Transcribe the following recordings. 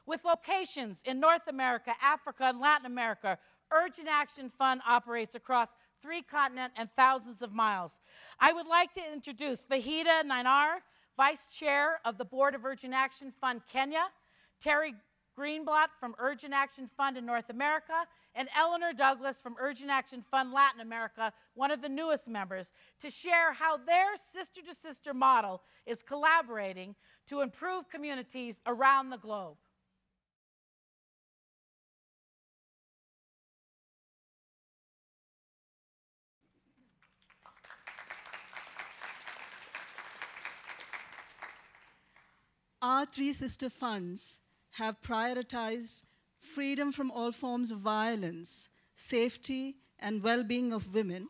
With locations in North America, Africa, and Latin America, Urgent Action Fund operates across 3 continents and thousands of miles. I would like to introduce Vahida Nainar, Vice Chair of the Board of Urgent Action Fund Kenya, Terry Greenblatt from Urgent Action Fund in North America, and Eleanor Douglas from Urgent Action Fund Latin America, one of the newest members, to share how their sister-to-sister model is collaborating to improve communities around the globe. Our 3 sister funds have prioritized freedom from all forms of violence, safety, and well-being of women.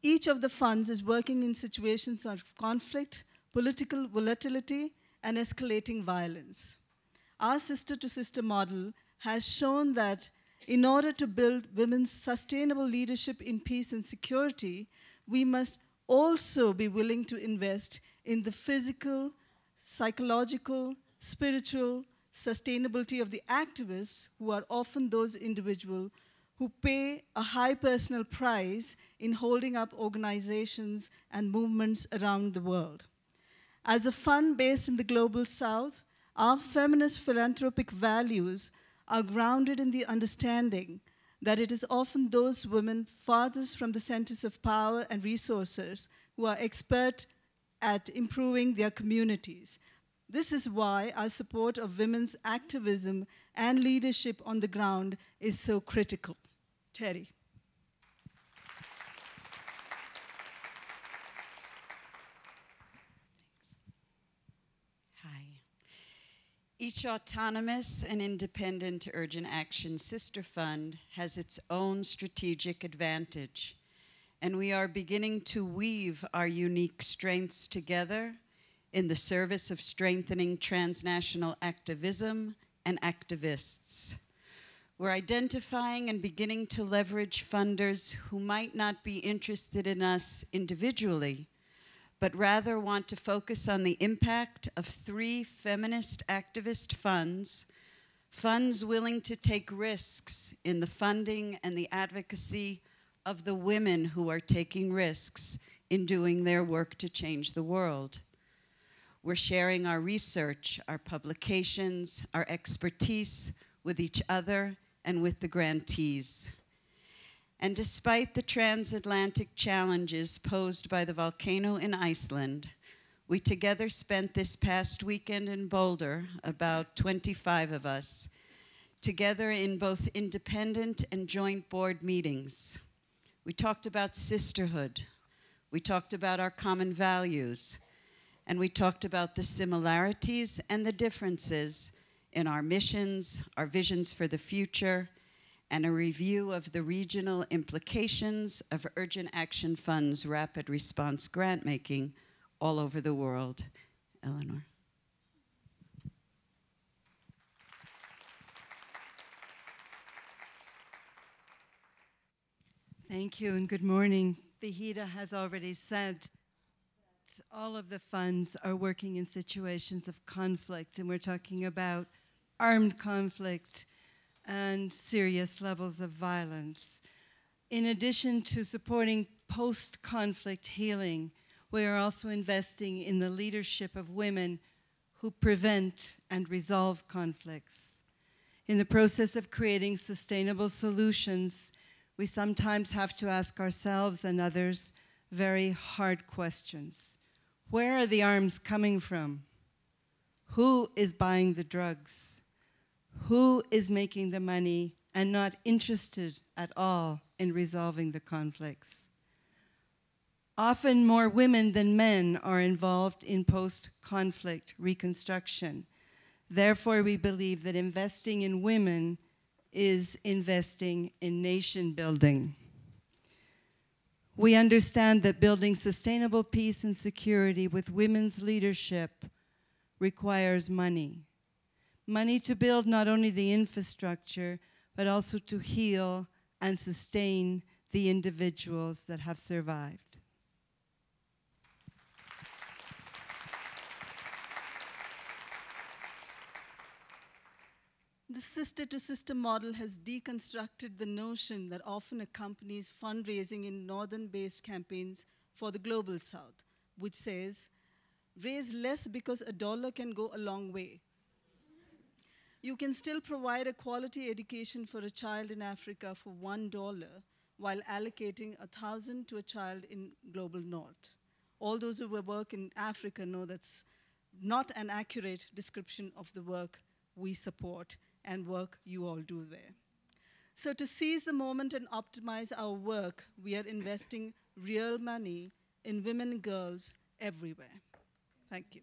Each of the funds is working in situations of conflict, political volatility, and escalating violence. Our sister-to-sister model has shown that in order to build women's sustainable leadership in peace and security, we must also be willing to invest in the physical, psychological, spiritual sustainability of the activists, who are often those individuals who pay a high personal price in holding up organizations and movements around the world. As a fund based in the Global South, our feminist philanthropic values are grounded in the understanding that it is often those women farthest from the centers of power and resources who are expert at improving their communities. This is why our support of women's activism and leadership on the ground is so critical. Terry. Hi. Each autonomous and independent Urgent Action Sister Fund has its own strategic advantage, and we are beginning to weave our unique strengths together in the service of strengthening transnational activism and activists. We're identifying and beginning to leverage funders who might not be interested in us individually, but rather want to focus on the impact of 3 feminist activist funds, funds willing to take risks in the funding and the advocacy of the women who are taking risks in doing their work to change the world. We're sharing our research, our publications, our expertise with each other and with the grantees. And despite the transatlantic challenges posed by the volcano in Iceland, we together spent this past weekend in Boulder, about 25 of us, together in both independent and joint board meetings. We talked about sisterhood, we talked about our common values, and we talked about the similarities and the differences in our missions, our visions for the future, and a review of the regional implications of Urgent Action Fund's rapid response grant making all over the world. Eleanor. Thank you and good morning. Vahida has already said that all of the funds are working in situations of conflict, and we're talking about armed conflict and serious levels of violence. In addition to supporting post-conflict healing, we are also investing in the leadership of women who prevent and resolve conflicts. In the process of creating sustainable solutions, we sometimes have to ask ourselves and others very hard questions. Where are the arms coming from? Who is buying the drugs? Who is making the money and not interested at all in resolving the conflicts? Often more women than men are involved in post-conflict reconstruction. Therefore, we believe that investing in women is investing in nation building. We understand that building sustainable peace and security with women's leadership requires money. Money to build not only the infrastructure, but also to heal and sustain the individuals that have survived. The sister-to-sister model has deconstructed the notion that often accompanies fundraising in northern-based campaigns for the global south, which says, raise less because a dollar can go a long way. You can still provide a quality education for a child in Africa for $1 while allocating 1,000 to a child in global north. All those who work in Africa know that's not an accurate description of the work we support and work you all do there. So to seize the moment and optimize our work, we are investing real money in women and girls everywhere. Thank you.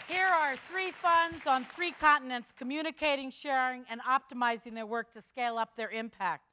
Here are 3 funds on 3 continents communicating, sharing, and optimizing their work to scale up their impact.